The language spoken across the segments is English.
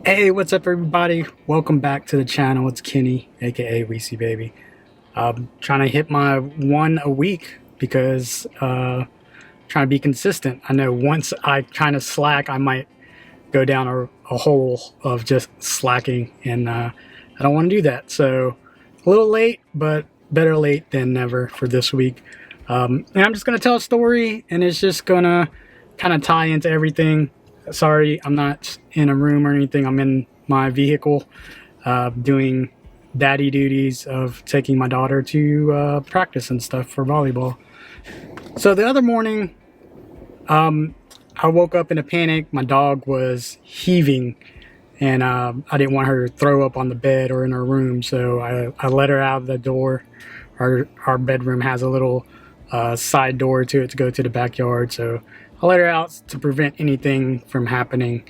Hey, what's up, everybody? Welcome back to the channel. It's Kenny, aka Weezy Baby. Trying to hit my one a week because trying to be consistent. I know once I kind of slack, I might go down a hole of just slacking, and I don't want to do that. So a little late, but better late than never for this week. And I'm just gonna tell a story, and it's just gonna kind of tie into everything. Sorry, I'm not in a room or anything. I'm in my vehicle doing daddy duties of taking my daughter to practice and stuff for volleyball. So the other morning, I woke up in a panic. My dog was heaving, and I didn't want her to throw up on the bed or in her room, so I let her out of the door. Our bedroom has a little side door to it to go to the backyard, so I let her out to prevent anything from happening.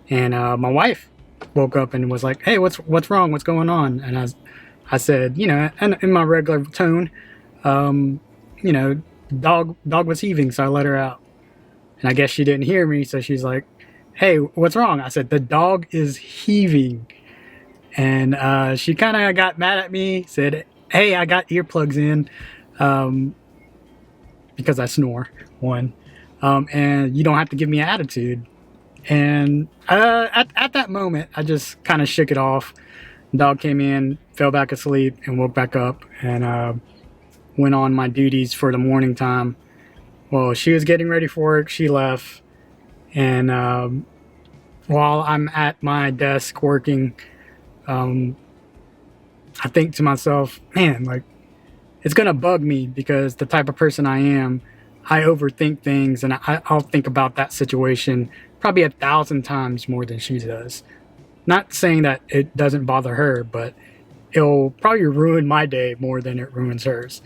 And my wife woke up and was like, "Hey, what's wrong? What's going on?" And I said, in my regular tone, um, you know, dog was heaving, so I let her out. And I guess she didn't hear me, so she's like, "Hey, what's wrong?" I said, "The dog is heaving." And she kind of got mad at me, said, "Hey, I got earplugs in um, because I snore, one. And you don't have to give me an attitude." And at that moment, I just kind of shook it off. Dog came in, fell back asleep, and woke back up, and went on my duties for the morning time. Well, she was getting ready for work. She left, and while I'm at my desk working, um, I think to myself, man, like, it's gonna bug me because the type of person I am, I overthink things, and I'll think about that situation probably 1,000 times more than she does. Not saying that it doesn't bother her, but it'll probably ruin my day more than it ruins hers.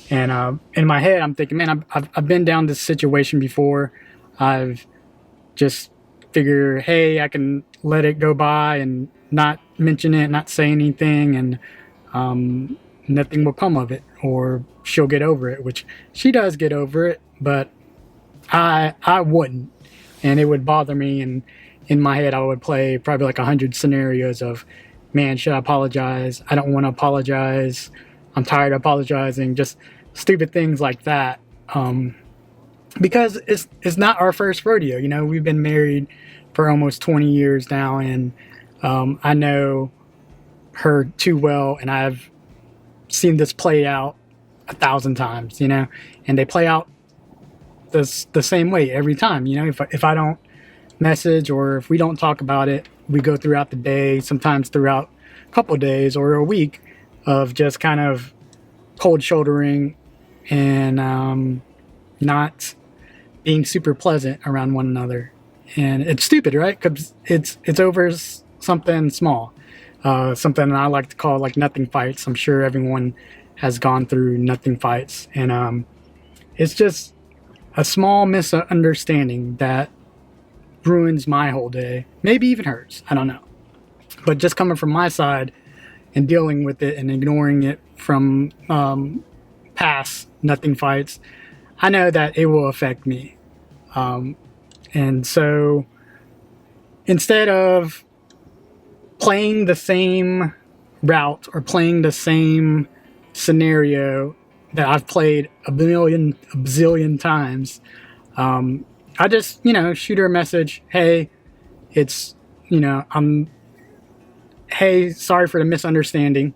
And in my head, I'm thinking, man, I've been down this situation before. I've just figured, hey, I can let it go by and not mention it, not say anything, and nothing will come of it, or she'll get over it, which she does get over it, but I wouldn't, and it would bother me. And in my head, I would play probably like 100 scenarios of, man, should I apologize? I don't want to apologize. I'm tired of apologizing. Just stupid things like that. Because it's not our first rodeo. You know, we've been married for almost 20 years now, and I know her too well, and I've seen this play out 1,000 times. And they play out the same way every time. If I don't message, or if we don't talk about it, we go throughout the day, sometimes throughout a couple of days or a week of just kind of cold shouldering and not being super pleasant around one another. And it's stupid, right? Because it's over something small, something I like to call like nothing fights. I'm sure everyone has gone through nothing fights, and it's just a small misunderstanding that ruins my whole day, maybe even hers. I don't know. But just coming from my side and dealing with it and ignoring it from past nothing fights, I know that it will affect me. And so instead of playing the same route or playing the same scenario that I've played a bazillion times, I just, shoot her a message. Hey, it's, hey, sorry for the misunderstanding.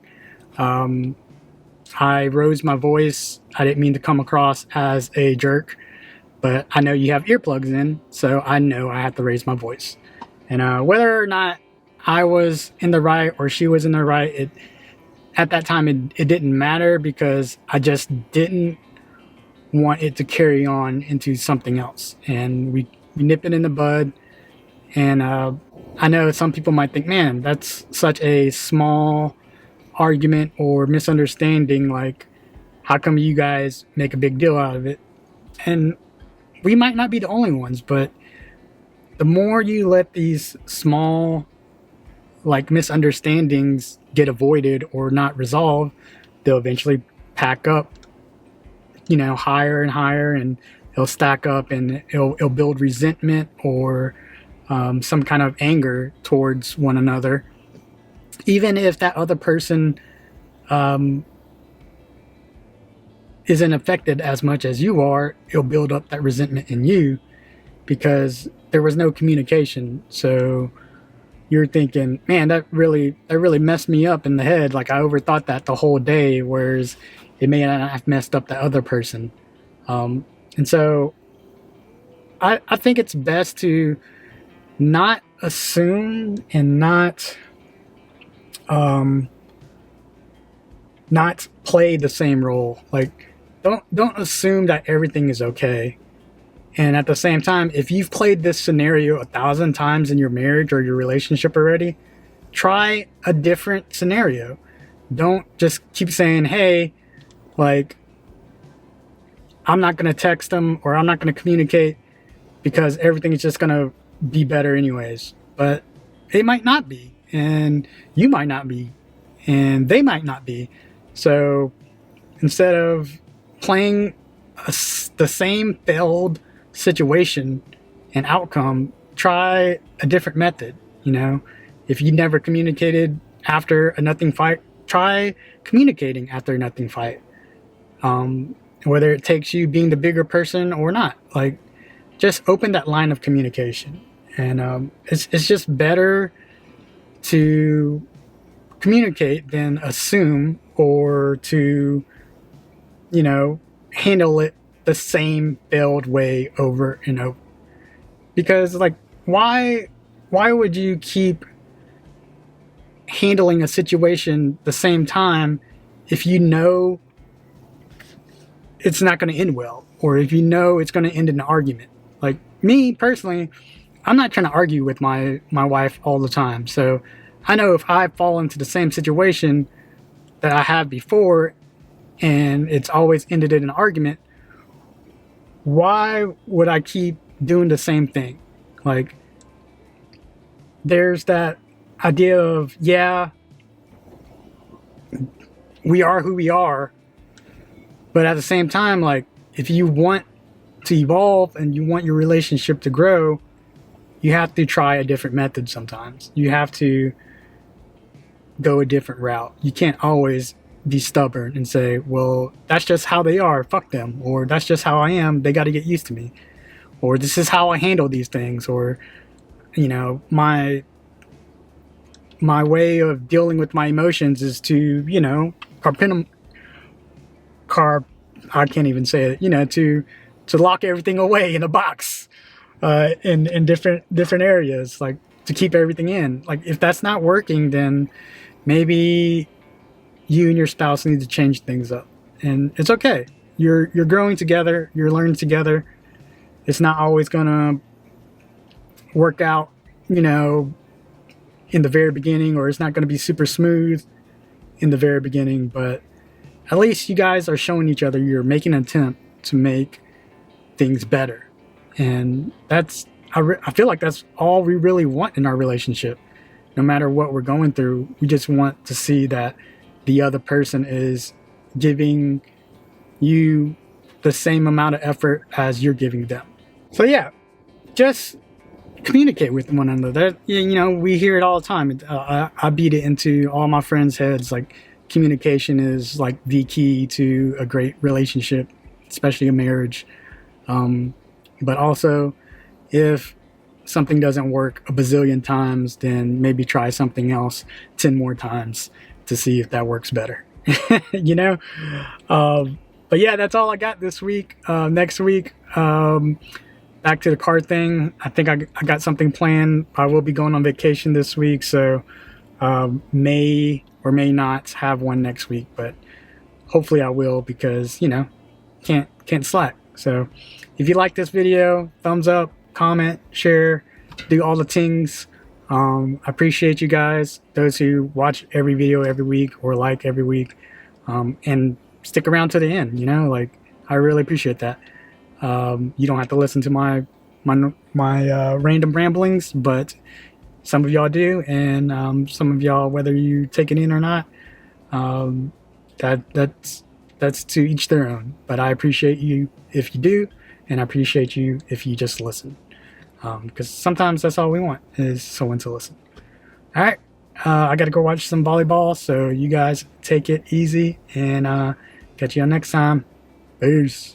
I rose my voice. I didn't mean to come across as a jerk, but I know you have earplugs in, so I know I have to raise my voice. And whether or not I was in the right or she was in the right, at that time it didn't matter, because I just didn't want it to carry on into something else. And we nip it in the bud. And I know some people might think, man, that's such a small argument or misunderstanding. Like, how come you guys make a big deal out of it? And we might not be the only ones, but the more you let these small, like, misunderstandings get avoided or not resolved, they'll eventually pack up, higher and higher, and it'll stack up, and it'll build resentment, or some kind of anger towards one another, even if that other person isn't affected as much as you are. It'll build up that resentment in you because there was no communication. So you're thinking, man, that really messed me up in the head. Like, I overthought that the whole day, whereas it may not have messed up the other person. And so I think it's best to not assume and not play the same role. Like, don't assume that everything is okay. And at the same time, if you've played this scenario 1,000 times in your marriage or your relationship already, try a different scenario. Don't just keep saying, hey, like, I'm not going to text them or I'm not going to communicate because everything is just going to be better anyways. But it might not be, and you might not be, and they might not be. So instead of playing the same failed situation and outcome, try a different method. You know, if you never communicated after a nothing fight, try communicating after a nothing fight. Whether it takes you being the bigger person or not, like, just open that line of communication. And it's just better to communicate than assume, or to, you know, handle it the same failed way over and over. Because, like, why would you keep handling a situation the same time if you know it's not going to end well, or if you know it's going to end in an argument? Like, me personally, I'm not trying to argue with my wife all the time. So I know if I fall into the same situation that I have before and it's always ended in an argument, why would I keep doing the same thing? Like, there's that idea of, yeah, we are who we are, but at the same time, like, if you want to evolve and you want your relationship to grow, you have to try a different method sometimes. You have to go a different route. You can't always be stubborn and say, well, that's just how they are, fuck them, or that's just how I am, they got to get used to me, or this is how I handle these things, or, you know, my way of dealing with my emotions is to, you know, I can't even say it, you know, to lock everything away in a box, in different areas, like, to keep everything in. Like, if that's not working, then maybe you and your spouse need to change things up. And it's okay. You're growing together, you're learning together. It's not always gonna work out, you know, in the very beginning, or it's not gonna be super smooth in the very beginning, but at least you guys are showing each other you're making an attempt to make things better. And that's, I feel like that's all we really want in our relationship. No matter what we're going through, we just want to see that the other person is giving you the same amount of effort as you're giving them. So yeah, just communicate with one another. You know, we hear it all the time. I beat it into all my friends' heads. Like, communication is like the key to a great relationship, especially a marriage. But also, if something doesn't work a bazillion times, then maybe try something else 10 more times to see if that works better. You know? But yeah, that's all I got this week. Next week, back to the car thing. I think I got something planned. I will be going on vacation this week, so may or may not have one next week, but hopefully I will, because, you know, can't slack. So if you like this video, thumbs up, comment, share, do all the things. I appreciate you guys, those who watch every video every week or like every week, and stick around to the end. You know, like, I really appreciate that. You don't have to listen to my random ramblings, but some of y'all do, and some of y'all, whether you take it in or not, that's to each their own. But I appreciate you if you do, and I appreciate you if you just listen. because sometimes that's all we want is someone to listen. All right, I got to go watch some volleyball, so you guys take it easy, and catch you next time. Peace.